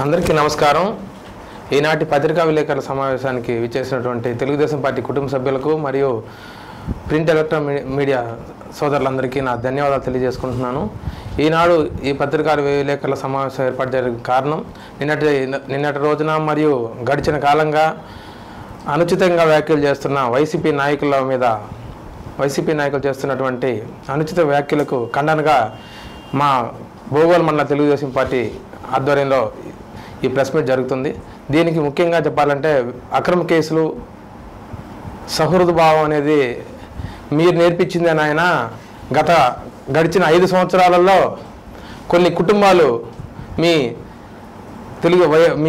అందరికీ నమస్కారం. ఈనాటి పత్రికా విలేకరుల సమావేశానికి విచ్చేసినటువంటి తెలుగుదేశం పార్టీ కుటుంబ సభ్యులకు మరియు ప్రింట్ ఎలక్ట్రానిక్ మీడియా సోదరులందరికీ నా ధన్యవాదాలు తెలియజేసుకుంటున్నాను. ఈనాడు ఈ పత్రికా విలేకరుల సమావేశం ఏర్పాటు చేయడానికి కారణం నిన్నటి రోజున మరియు గడిచిన కాలంగా అనుచితంగా వ్యాఖ్యలు చేస్తున్న వైసీపీ నాయకులు చేస్తున్నటువంటి అనుచిత వ్యాఖ్యలకు ఖండనగా మా భోగోల్ మండల తెలుగుదేశం పార్టీ ఆధ్వర్యంలో ఈ ప్రెస్ మీట్ జరుగుతుంది. దీనికి ముఖ్యంగా చెప్పాలంటే అక్రమ కేసులు, సహృద భావం అనేది మీరు నేర్పించింది అని ఆయన గడిచిన 5 సంవత్సరాలలో కొన్ని కుటుంబాలు మీ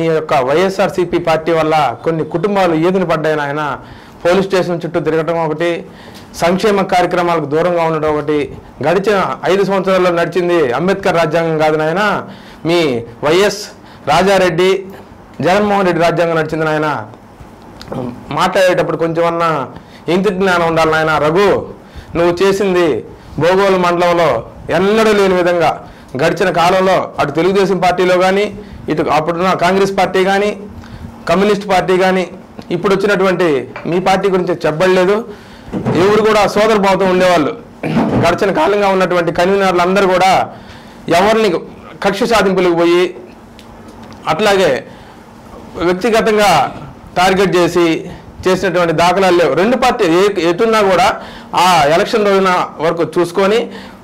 యొక్క వైఎస్ఆర్సీపీ పార్టీ వల్ల కొన్ని కుటుంబాలు ఈదుని పడ్డాయని ఆయన పోలీస్ స్టేషన్ చుట్టూ తిరగటం ఒకటి, సంక్షేమ కార్యక్రమాలకు దూరంగా ఉండడం ఒకటి. గడిచిన 5 సంవత్సరాల్లో నడిచింది అంబేద్కర్ రాజ్యాంగం కాదు నాయన, మీ వైఎస్ రాజారెడ్డి జగన్మోహన్ రెడ్డి రాజ్యాంగం నడిచింది నాయన. మాట్లాడేటప్పుడు కొంచెమన్నా ఇంటి జ్ఞానం ఉండాలి నాయన. రఘు, నువ్వు చేసింది భోగోలు మండలంలో ఎన్నడూ లేని విధంగా గడిచిన కాలంలో అటు తెలుగుదేశం పార్టీలో కానీ, ఇటు అప్పుడున్న కాంగ్రెస్ పార్టీ కానీ, కమ్యూనిస్ట్ పార్టీ కానీ, ఇప్పుడు వచ్చినటువంటి మీ పార్టీ గురించి చెప్పలేదు. ఎవరు కూడా సోదర భావంతో ఉండేవాళ్ళు. గడిచిన కాలంగా ఉన్నటువంటి కన్వీనర్లు అందరూ కూడా ఎవరిని కక్ష సాధింపులకు పోయి అట్లాగే వ్యక్తిగతంగా టార్గెట్ చేసినటువంటి దాఖలాలు లేవు. రెండు పార్టీ ఎటున్నా కూడా ఆ ఎలక్షన్ రోజున వరకు చూసుకొని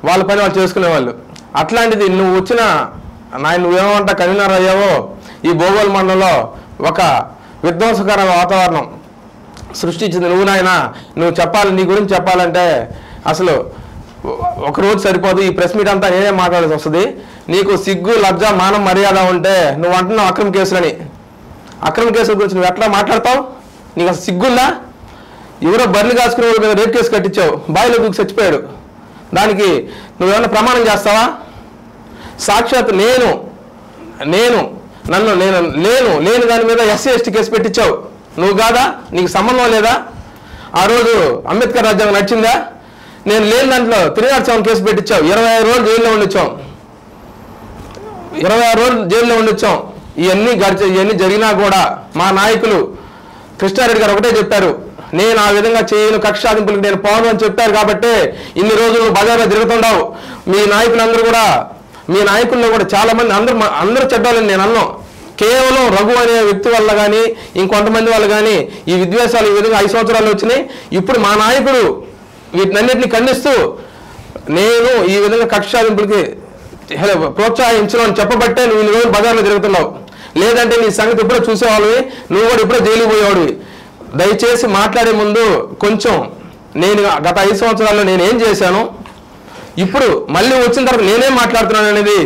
వాళ్ళ పని వాళ్ళు చేసుకునేవాళ్ళు. అట్లాంటిది నువ్వు వచ్చిన నువ్వేమంట కన్వీనర్ అయ్యావో ఈ భోగోల్ మండలంలో ఒక విధ్వంసకర వాతావరణం సృష్టించింది నువ్వు నాయన. నువ్వు చెప్పాలి, నీ గురించి చెప్పాలంటే అసలు ఒకరోజు సరిపోదు. ఈ ప్రెస్ మీట్ అంతా నేనే మాట్లాడాల్సి వస్తుంది. నీకు సిగ్గు, లజ్జ, మానం, మర్యాద ఉంటే నువ్వు అంటున్నావు అక్రమ కేసులని. అక్రమ కేసుల గురించి నువ్వు ఎట్లా మాట్లాడతావు? నీకు అసలు సిగ్గుందా? ఎవరో బర్రెలు కాసుకునే వాళ్ళ మీద రేప్ కేసు కట్టించావు, బాయిలో దూకి చచ్చిపోయాడు. దానికి నువ్వేమన్నా ప్రమాణం చేస్తావా? సాక్షాత్ నేను లేని దాని మీద ఎస్సీ ఎస్టీ కేసు పెట్టించావు నువ్వు కాదా? నీకు సంబంధం లేదా? ఆ రోజు అంబేద్కర్ రాజ్యాంగం నచ్చిందా? నేను లేని దాంట్లో 307 కేసు పెట్టించావు. 26 రోజులు జైల్లో ఉండిచ్చాం. 26 రోజులు జైల్లో ఉండిచ్చాం. ఇవన్నీ జరిగినా కూడా మా నాయకులు కృష్ణారెడ్డి గారు ఒకటే చెప్పారు, నేను ఆ విధంగా చేయను, కక్ష సాధింపులకు నేను పోను అని చెప్పారు. కాబట్టి ఇన్ని రోజులు బజార్లో తిరుగుతుండవు. మీ నాయకుల్లో కూడా చాలా మంది అందరూ చెడ్డాలని నేను అన్నాను. కేవలం రఘు అనే వ్యక్తి వల్ల కానీ ఇంకొంతమంది వల్ల కానీ ఈ విద్వేషాలు ఈ విధంగా 5 సంవత్సరాలు వచ్చినాయి. ఇప్పుడు మా నాయకుడు వీటినన్నింటినీ ఖండిస్తూ నేను ఈ విధంగా కక్ష సాధింపులకి ప్రోత్సహించను అని చెప్పబట్టే నువ్వు ఇన్ని రోజులు బజార్లో తిరుగుతున్నావు. లేదంటే నీ సంగతి ఇప్పుడే చూసేవాళ్ళవి, నువ్వు కూడా ఇప్పుడే జైలుకి పోయేవాడివి. దయచేసి మాట్లాడే ముందు కొంచెం నేను గత 5 సంవత్సరాల్లో నేనేం చేశాను, ఇప్పుడు మళ్ళీ వచ్చిన తర్వాత నేనేం మాట్లాడుతున్నాను అనేది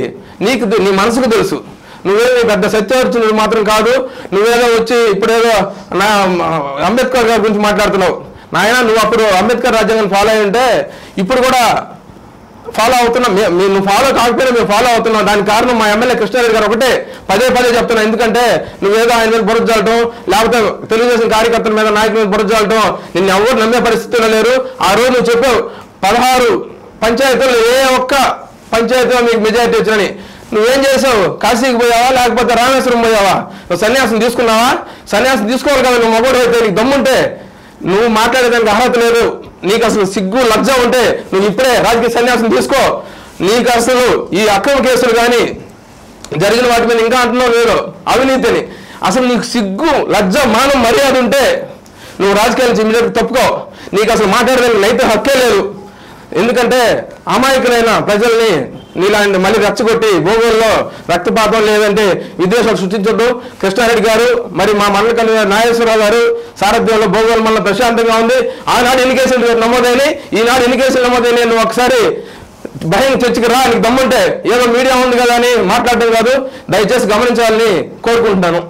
నీ మనసుకు తెలుసు. నువ్వేదో పెద్ద సత్యవర్తుడు మాత్రం కాదు. నువ్వేదో వచ్చి ఇప్పుడేదో అంబేద్కర్ గారి గురించి మాట్లాడుతున్నావు. నాయన, నువ్వు అప్పుడు అంబేద్కర్ రాజ్యాంగాన్ని ఫాలో అయ్యి ఉంటే ఇప్పుడు కూడా ఫాలో అవుతున్నాం. నువ్వు ఫాలో కాకపోయినా మేము ఫాలో అవుతున్నాం. దానికి కారణం మా ఎమ్మెల్యే కృష్ణారెడ్డి గారు ఒకటే పదే చెప్తున్నా. ఎందుకంటే నువ్వేదో ఆయన మీద బురద జల్లటం, లేకపోతే తెలుగుదేశం కార్యకర్తల మీద, నాయకుల మీద బురద జల్లటం నిన్ను ఎవరు నమ్మే పరిస్థితుల్లో లేరు. ఆ రోజు నువ్వు చెప్పావు 16 పంచాయతీల్లో ఏ ఒక్క పంచాయతీలో మీకు మెజారిటీ వచ్చినని. నువ్వేం చేసావు? కాశీకి పోయావా లేకపోతే రామేశ్వరం పోయావా? నువ్వు సన్యాసం తీసుకున్నావా? సన్యాసం తీసుకోవాలి కదా. నువ్వు మగోడు అయితే, నీకు దమ్ముంటే నువ్వు మాట్లాడేదానికి అర్హత లేదు. నీకు అసలు సిగ్గు, లజ్జ ఉంటే నువ్వు ఇప్పుడే రాజకీయ సన్యాసం తీసుకో. నీకు అసలు ఈ అక్రమ కేసులు కానీ జరిగిన వాటి మీద ఇంకా అంటున్నావు లేదు అవినీతిని. అసలు నీకు సిగ్గు, లజ్జ, మానం, మర్యాద ఉంటే నువ్వు రాజకీయాల నుంచి ఇమీడియట్గా తప్పుకో. నీకు అసలు మాట్లాడడానికి నైతిక హక్కే లేదు. ఎందుకంటే అమాయకులైన ప్రజల్ని నీలాంటి మళ్ళీ రెచ్చగొట్టి భోగోల్లో రక్తపాతం లేదంటే విద్వేషాలు సృష్టించొద్దు. కృష్ణారెడ్డి గారు మరి మా మండల కన్వీనర్ నాగేశ్వరరావు గారు సారథ్యంలో భోగోల్ మండలం ప్రశాంతంగా ఉంది. ఆనాడు ఎన్ని కేసులు నమోదైనాయి, ఈనాడు ఎన్ని కేసులు నమోదైనాయి. నువ్వు ఒకసారి బహిరంగ చర్చకి రా. నీకు దమ్ముంటే ఏదో మీడియా ఉంది కదా అని మాట్లాడటం కాదు. దయచేసి గమనించాలని కోరుకుంటున్నాను.